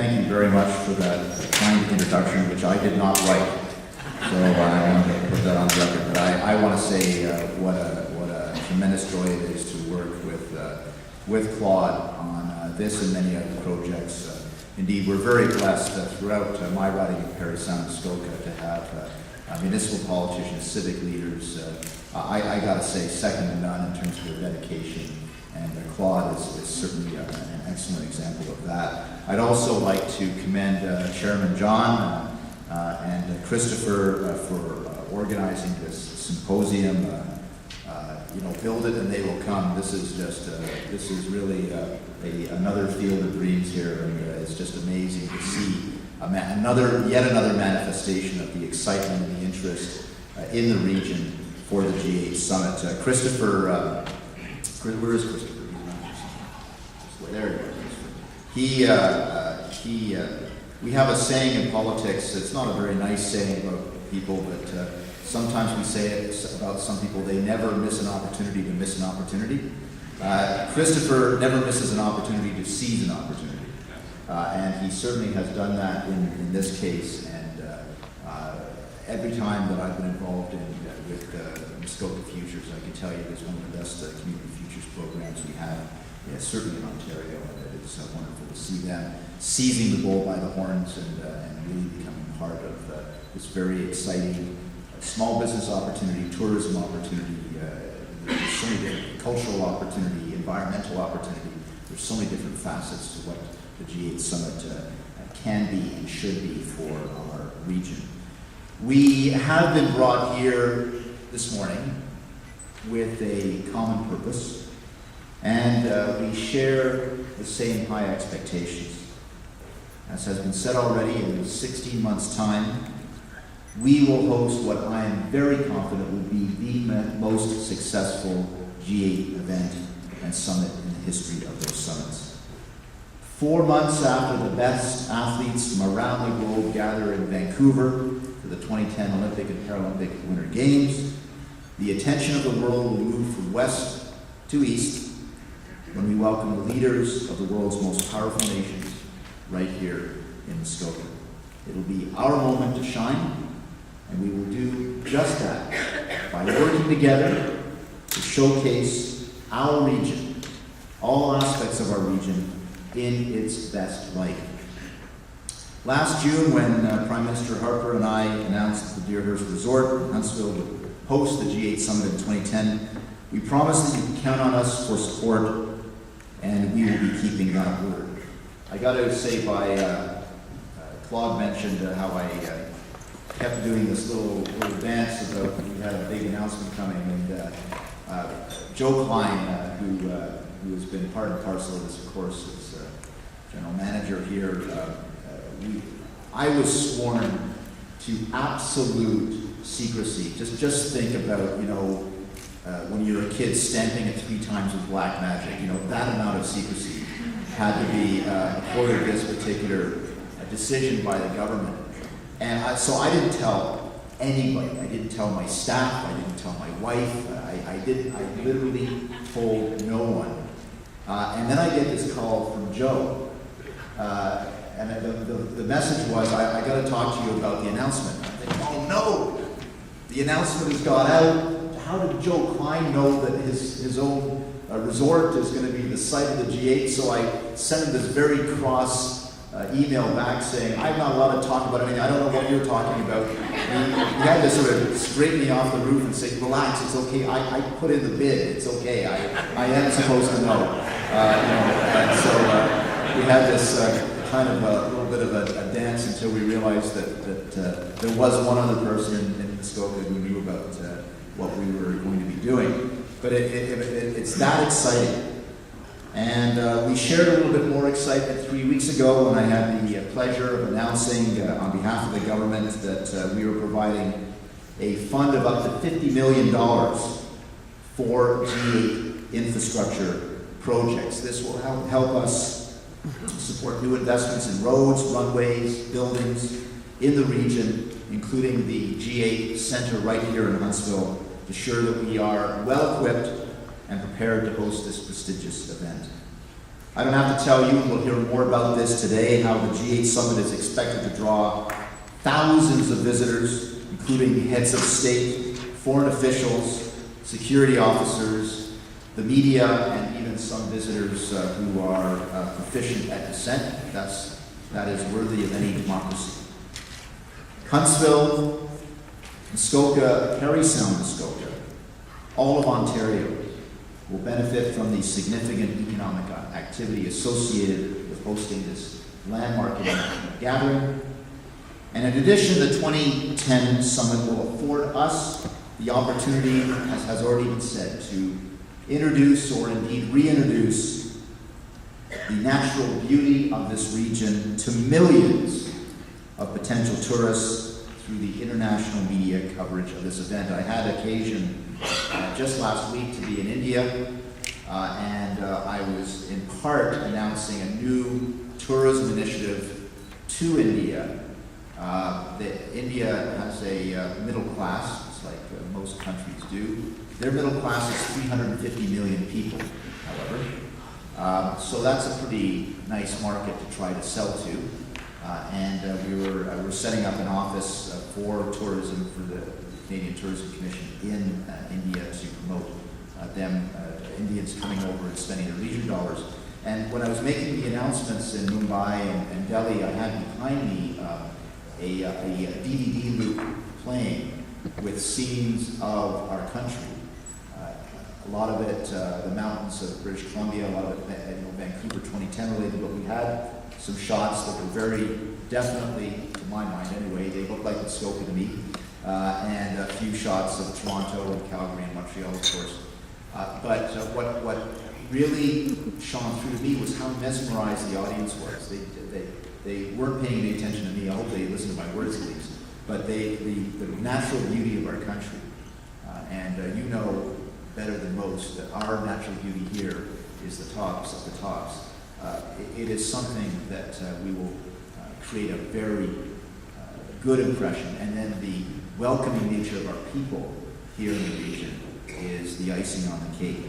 thank you very much for that kind introduction, which I did not write. So I want to put that on the record. But I want to say what a tremendous joy it is to work with Claude on this and many other projects. Indeed, we're very blessed throughout my riding in Parry Sound, Muskoka, to have municipal politicians, civic leaders. I got to say, second to none in terms of their dedication. And Claude is certainly an excellent example of that. I'd also like to commend Chairman John and Christopher for organizing this symposium. Build it and they will come. This is just this is really another field of dreams here, and it's just amazing to see yet another manifestation of the excitement and the interest in the region for the G8 summit. Christopher, where is Christopher? There he is. We have a saying in politics. It's not a very nice saying about people, but sometimes we say it about some people. They never miss an opportunity to miss an opportunity. Christopher never misses an opportunity to seize an opportunity, and he certainly has done that in this case. And every time that I've been involved with Muskoka Futures, I can tell you it's one of the best community futures programs we have. Yeah, certainly in Ontario, and it's wonderful to see them seizing the bull by the horns and really becoming part of this very exciting small business opportunity, tourism opportunity, there's so many different cultural opportunity, environmental opportunity. There's so many different facets to what the G8 Summit can be and should be for our region. We have been brought here this morning with a common purpose. And we share the same high expectations. As has been said already, in 16 months' time, we will host what I am very confident will be the most successful G8 event and summit in the history of those summits. 4 months after the best athletes from around the globe gather in Vancouver for the 2010 Olympic and Paralympic Winter Games, the attention of the world will move from west to east when we welcome the leaders of the world's most powerful nations right here in Muskoka. It'll be our moment to shine, and we will do just that by working together to showcase our region, all aspects of our region, in its best light. Last June, when Prime Minister Harper and I announced that the Deerhurst Resort in Huntsville would host the G8 Summit in 2010, we promised that you could count on us for support, and we will be keeping that word. I got to say, Claude mentioned how I kept doing this little dance about we had a big announcement coming, and Joe Klein, who has been part and parcel of this, of course, is general manager here. I was sworn to absolute secrecy. Just think about, when you're a kid stamping it 3 times with black magic, that amount of secrecy had to be accorded this particular decision by the government. And so I didn't tell anybody. I didn't tell my staff. I didn't tell my wife. I literally told no one. And then I get this call from Joe. And the message was, I got to talk to you about the announcement. I think, oh no, the announcement has got out. How did Joe Klein know that his own resort is going to be the site of the G8? So I sent him this very cross email back saying, I'm not allowed to talk about anything. I don't know what you're talking about. He had to sort of straighten me off the roof and say, relax, it's okay. I put in the bid. It's okay. I am supposed to know. And so we had this kind of a little bit of a dance until we realized that there was one other person in Muskoka who knew about what we were going to be doing. But it's that exciting. And we shared a little bit more excitement 3 weeks ago when I had the pleasure of announcing on behalf of the government that we were providing a fund of up to $50 million for G8 infrastructure projects. This will help us support new investments in roads, runways, buildings in the region, including the G8 Center right here in Huntsville, to ensure that we are well equipped and prepared to host this prestigious event. I don't have to tell you, and we'll hear more about this today, how the G8 Summit is expected to draw thousands of visitors, including heads of state, foreign officials, security officers, the media, and even some visitors who are proficient at dissent. That is worthy of any democracy. Huntsville, Muskoka, Parry Sound, Muskoka, all of Ontario will benefit from the significant economic activity associated with hosting this landmark gathering. And in addition, the 2010 summit will afford us the opportunity, as has already been said, to introduce or indeed reintroduce the natural beauty of this region to millions of potential tourists through the international media coverage of this event. I had occasion just last week to be in India, and I was in part announcing a new tourism initiative to India. India has a middle class, it's like most countries do. Their middle class is 350 million people, however. So that's a pretty nice market to try to sell to. We were setting up an office for tourism for the Canadian Tourism Commission in India to promote Indians coming over and spending their leisure dollars. And when I was making the announcements in Mumbai and Delhi, I had behind me a DVD loop playing with scenes of our country. A lot of it, the mountains of British Columbia, a lot of it, Vancouver 2010 related, but we had some shots that were very definitely, to my mind anyway, they looked like Muskoka to me, and a few shots of Toronto and Calgary and Montreal, of course. But what really shone through to me was how mesmerized the audience was. They weren't paying any attention to me. I hope they listened to my words at least. But the natural beauty of our country, and you know better than most that our natural beauty here is the tops of the tops. It is something that we will create a very good impression, and then the welcoming nature of our people here in the region is the icing on the cake.